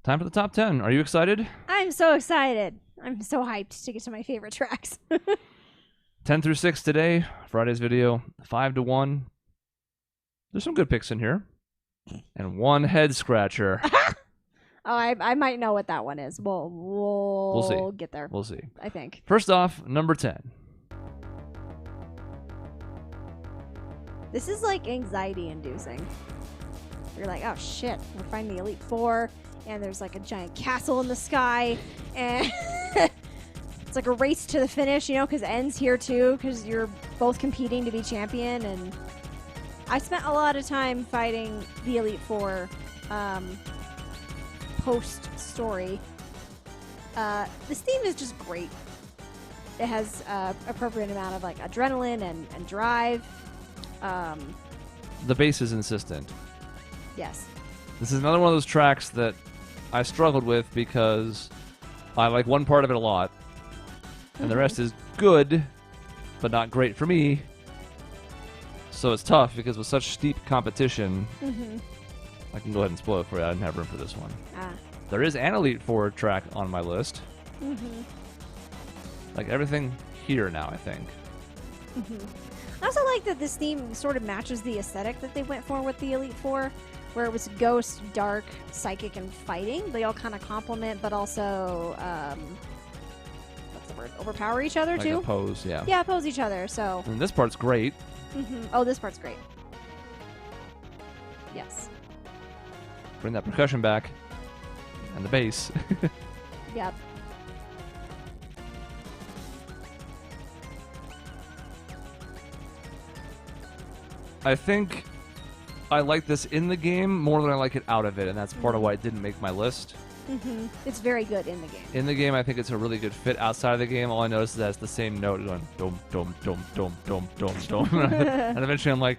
Time for the top 10. Are you excited? I'm so excited. I'm so hyped to get to my favorite tracks. 10 through 6 today. Friday's video. 5 to 1. There's some good picks in here. And one head scratcher. Oh, I might know what that one is. We'll see. Get there. We'll see. I think. First off, number 10. This is like anxiety inducing. You're like, oh shit, we're finding the Elite Four, and there's like a giant castle in the sky, and it's like a race to the finish, you know, because it ends here too, because you're both competing to be champion. And I spent a lot of time fighting the Elite Four post-story. This theme is just great. It has appropriate amount of like adrenaline and drive. The bass is insistent. Yes. This is another one of those tracks that I struggled with because I like one part of it a lot, and the rest is good, but not great for me. So it's tough because with such steep competition, I can go ahead and spoil it for you. I didn't have room for this one. There is an Elite Four track on my list. Like everything here now, I think. I also like that this theme sort of matches the aesthetic that they went for with the Elite Four, where it was ghost, dark, psychic, and fighting. They all kind of complement, but also, what's the word? Overpower each other, like too? Oppose, yeah. Yeah, oppose each other, so. And this part's great. Oh, this part's great. Yes. Bring that percussion back. And the bass. Yep. I think I like this in the game more than I like it out of it, and that's part of why it didn't make my list. It's very good in the game. In the game, I think it's a really good fit. Outside of the game, all I noticed is that it's the same note going dum dum dum dum dum dum dum, and eventually I'm like,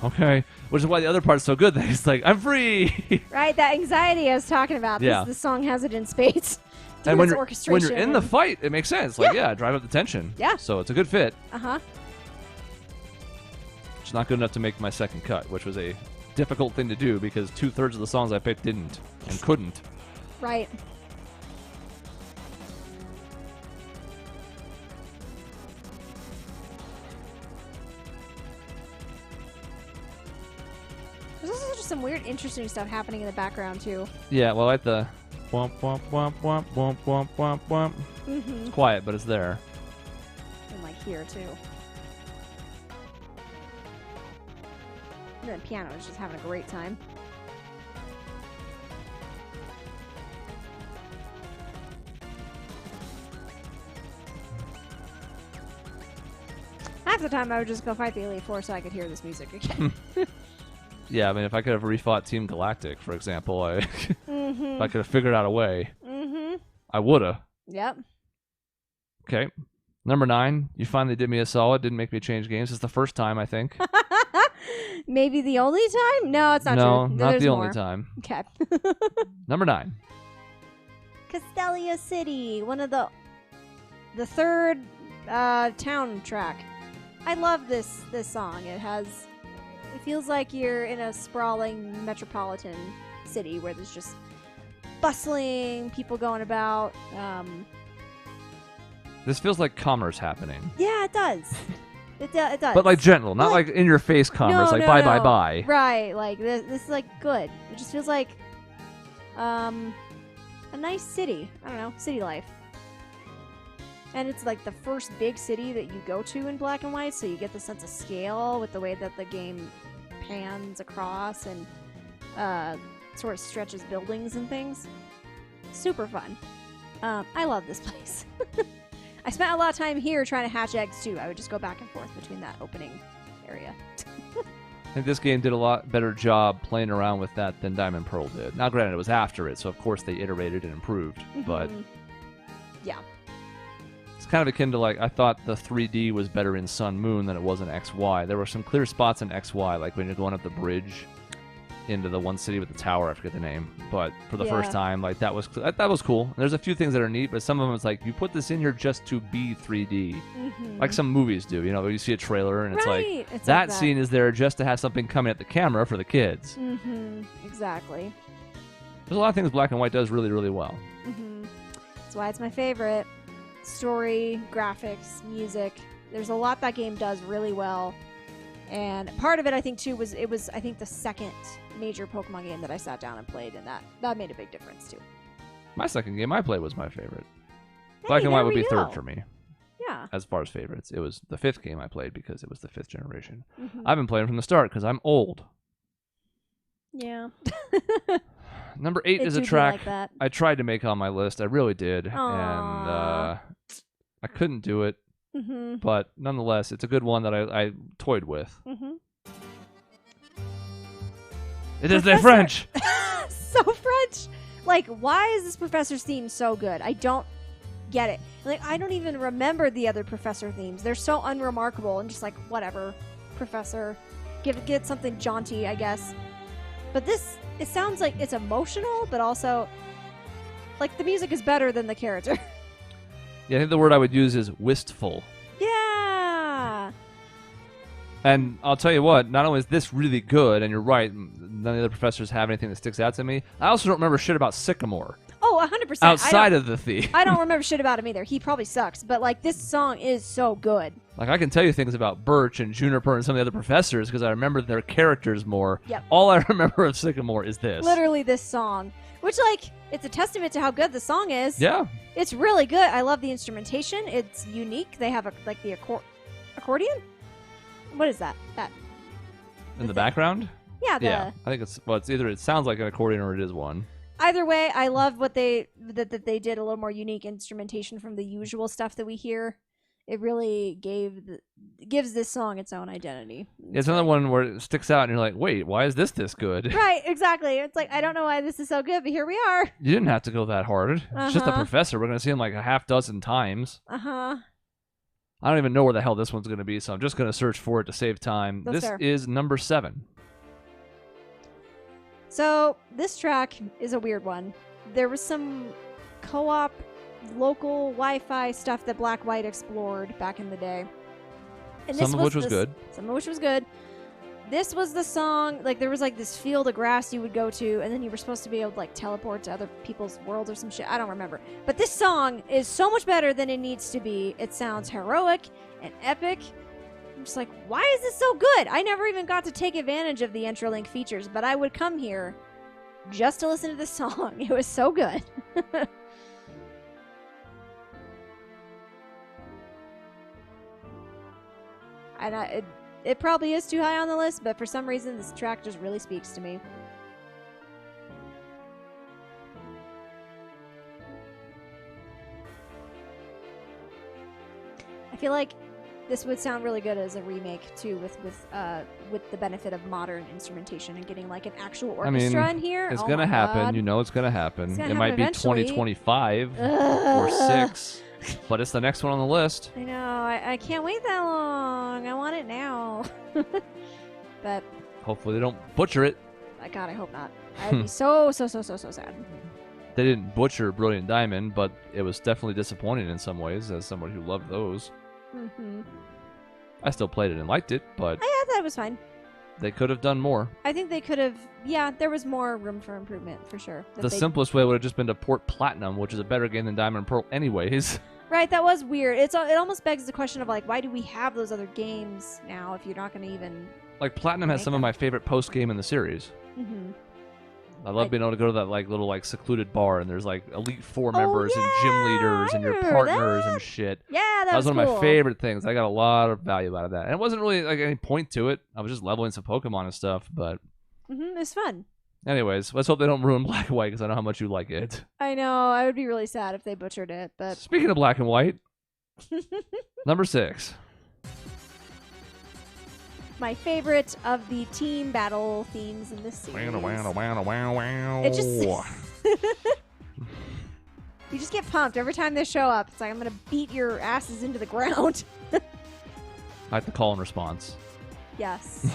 okay, which is why the other part's so good. That it's like I'm free. Right, that anxiety I was talking about. Yeah. This song has it in spades. And when Orchestration. you're in the fight, it makes sense. Like, yeah, drive up the tension. Yeah. So it's a good fit. Uh-huh. It's not good enough to make my second cut, which was a difficult thing to do because 2/3 of the songs I picked didn't and couldn't. Right. There's also just some weird, interesting stuff happening in the background, too. Yeah, well, I like the womp womp womp womp womp womp womp womp. It's quiet, but it's there. And, like, here, too. And the piano is just having a great time. Half the time I would just go fight the Elite Four so I could hear this music again. Yeah, I mean, if I could have refought Team Galactic, for example, if I could have figured out a way, I woulda. Yep. Okay. Number 9, you finally did me a solid. Didn't make me change games. It's the first time, I think. Maybe the only time? No, it's not no, true. not There's the more. only time. Okay. Number 9. Castelia City, one of the third town track. I love this song. It feels like you're in a sprawling metropolitan city where there's just bustling people going about. This feels like commerce happening. Yeah, it does. It does. But like gentle, not like in your face commerce, like bye bye bye. Right, like this is like good. It just feels like a nice city. I don't know, city life. And it's like the first big city that you go to in black and white, so you get the sense of scale with the way that the game pans across and sort of stretches buildings and things. Super fun. I love this place. I spent a lot of time here trying to hatch eggs too. I would just go back and forth between that opening area. I think this game did a lot better job playing around with that than Diamond Pearl did. Now, granted, it was after it, so of course they iterated and improved, but yeah. It's kind of akin to, like, I thought the 3D was better in Sun Moon than it was in XY. There were some clear spots in XY, like when you're going up the bridge into the one city with the tower, I forget the name, but for the first time, like, that was cool. And there's a few things that are neat, but some of them it's like, you put this in here just to be 3D. Like some movies do, you know, you see a trailer and it's that scene is there just to have something coming at the camera for the kids. Exactly. There's a lot of things Black and White does really, really well. That's why it's my favorite. Story, graphics, music. There's a lot that game does really well. And part of it, I think, too, was I think, the second major Pokemon game that I sat down and played, and that made a big difference, too. My second game I played was my favorite. Hey, Black and White there would we be go. third for me. Yeah. As far as favorites. It was the 5th game I played because it was the 5th generation. Mm-hmm. I've been playing from the start because I'm old. Yeah. Number 8 is a do be track like that. I tried to make on my list. I really did. Aww. And I couldn't do it. Mm-hmm. But nonetheless, it's a good one that I toyed with. Mm-hmm. It is the French! So French! Like, why is this professor's theme so good? I don't get it. Like, I don't even remember the other professor themes. They're so unremarkable and just like, whatever, professor. Get something jaunty, I guess. But this, it sounds like it's emotional, but also, like, the music is better than the character. Yeah, I think the word I would use is wistful. Yeah! And I'll tell you what, not only is this really good, and you're right, none of the other professors have anything that sticks out to me, I also don't remember shit about Sycamore. Oh, 100%. Outside of the theme. I don't remember shit about him either. He probably sucks, but, like, this song is so good. Like, I can tell you things about Birch and Juniper and some of the other professors because I remember their characters more. Yep. All I remember of Sycamore is this. Literally this song. Which, like, it's a testament to how good the song is. Yeah. It's really good. I love the instrumentation. It's unique. They have, like, the accordion? What is that? In the background? Yeah, Yeah. I think it's either it sounds like an accordion or it is one. Either way, I love what that they did a little more unique instrumentation from the usual stuff that we hear. It really gives this song its own identity. It's another one where it sticks out and you're like, wait, why is this good? Right, exactly. It's like, I don't know why this is so good, but here we are. You didn't have to go that hard. It's just a professor. We're going to see him like a half dozen times. Uh-huh. I don't even know where the hell this one's going to be, so I'm just going to search for it to save time. That's This fair. is number 7. So, this track is a weird one. There was some co-op local Wi-Fi stuff that Black White explored back in the day. And Some of which was good. Some of which was good. This was the song, like, there was, like, this field of grass you would go to, and then you were supposed to be able to, like, teleport to other people's worlds or some shit. I don't remember. But this song is so much better than it needs to be. It sounds heroic and epic. I'm just like, why is this so good? I never even got to take advantage of the Intralink features, but I would come here just to listen to this song. It was so good. And it probably is too high on the list, but for some reason this track just really speaks to me. I feel like this would sound really good as a remake too, with the benefit of modern instrumentation and getting like an actual orchestra in here. It's Oh going to my happen. God. You know it's going to happen. It's gonna It might happen be eventually. 2025 or 6, but it's the next one on the list. I know. I can't wait that long. I want it now. But Hopefully they don't butcher it. God, I hope not. I'd be so sad. They didn't butcher Brilliant Diamond, but it was definitely disappointing in some ways as someone who loved those. Mm-hmm. I still played it and liked it, but I thought it was fine. they could have done more. I think they could have. Yeah, there was more room for improvement for sure. The simplest way would have just been to port Platinum, which is a better game than Diamond and Pearl anyways. Right, that was weird. It almost begs the question of like, why do we have those other games now if you're not going to even? Like Platinum has some of my favorite post-game in the series. Mm-hmm. I love being able to go to that like little like secluded bar and there's like Elite Four Oh, members and gym leaders I and your remember partners that. and shit. Yeah, That was one cool. of my favorite things. I got a lot of value out of that. And it wasn't really like any point to it. I was just leveling some Pokemon and stuff. But Mm-hmm, it's fun. anyways, let's hope they don't ruin Black and White because I know how much you like it. I know. I would be really sad if they butchered it, but Speaking of Black and White, number 6. my favorite of the team battle themes in this series. It just you just get pumped every time they show up. It's like, I'm gonna beat your asses into the ground. I like the call and response. Yes.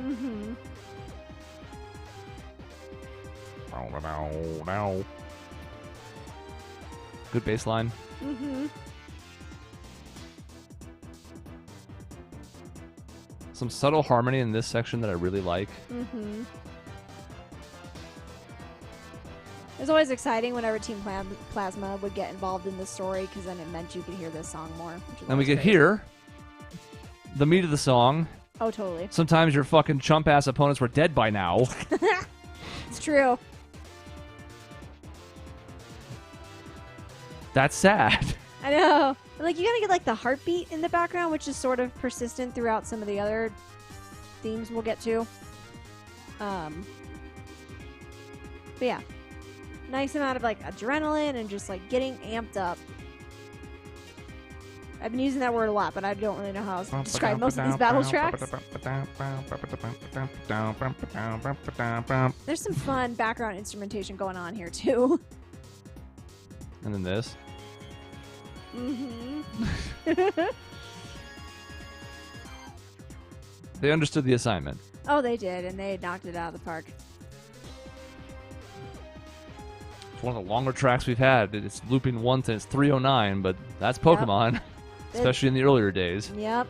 Mm-hmm. Good bass line. Mm-hmm. Some subtle harmony in this section that I really like. Mm-hmm. It was always exciting whenever Team Plasma would get involved in the story, because then it meant you could hear this song more. And we could hear the meat of the song. Oh, totally. Sometimes your fucking chump-ass opponents were dead by now. It's true. That's sad. I know. Like, you gotta get, like, the heartbeat in the background, which is sort of persistent throughout some of the other themes we'll get to. But yeah. Nice amount of, like, adrenaline and just, like, getting amped up. I've been using that word a lot, but I don't really know how to describe most of these battle tracks. There's some fun background instrumentation going on here, too. And then this. They understood the assignment. Oh, they did, and they knocked it out of the park. It's one of the longer tracks we've had. It's looping once and it's 309, but that's Pokemon. Yep. Especially in the earlier days. Yep.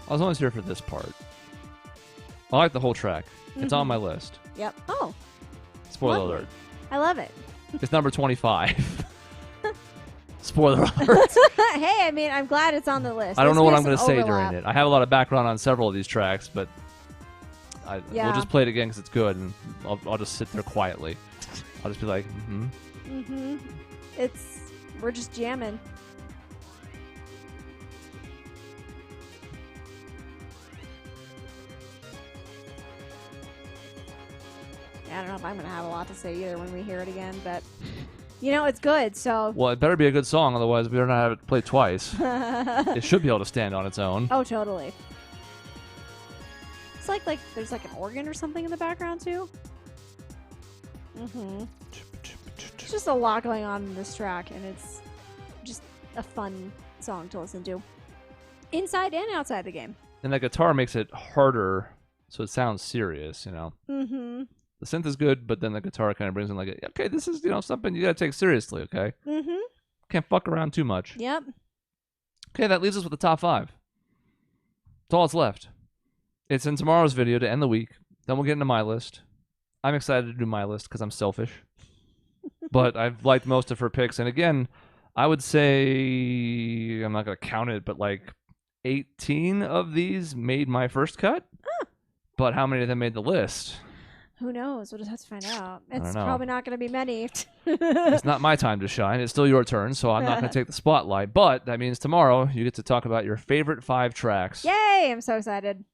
I was always here for this part. I like the whole track. It's on my list. Yep. Oh. Spoiler Lovely. alert. I love it. It's number 25. Spoiler alert. Hey, I mean, I'm glad it's on the list. I don't know what I'm going to say overlap. during it. I have a lot of background on several of these tracks, but we'll just play it again because it's good, and I'll just sit there quietly. I'll just be like, We're just jamming. I don't know if I'm going to have a lot to say either when we hear it again, but, you know, it's good, so... Well, it better be a good song, otherwise we better not have it played twice. It should be able to stand on its own. Oh, totally. It's like there's like an organ or something in the background, too. There's just a lot going on in this track, and it's just a fun song to listen to. Inside and outside the game. And the guitar makes it harder, so it sounds serious, you know? The synth is good, but then the guitar kind of brings in like, okay, this is, you know, something you gotta take seriously, okay? Can't fuck around too much. Yep. Okay, that leaves us with the top 5. That's all that's left. It's in tomorrow's video to end the week. Then we'll get into my list. I'm excited to do my list because I'm selfish. But I've liked most of her picks. And again, I would say, I'm not going to count it, but like 18 of these made my first cut. But how many of them made the list? Who knows? We'll just have to find out. It's know. probably not going to be many. It's not my time to shine. It's still your turn, so I'm not going to take the spotlight. But that means tomorrow you get to talk about your favorite 5 tracks. Yay! I'm so excited.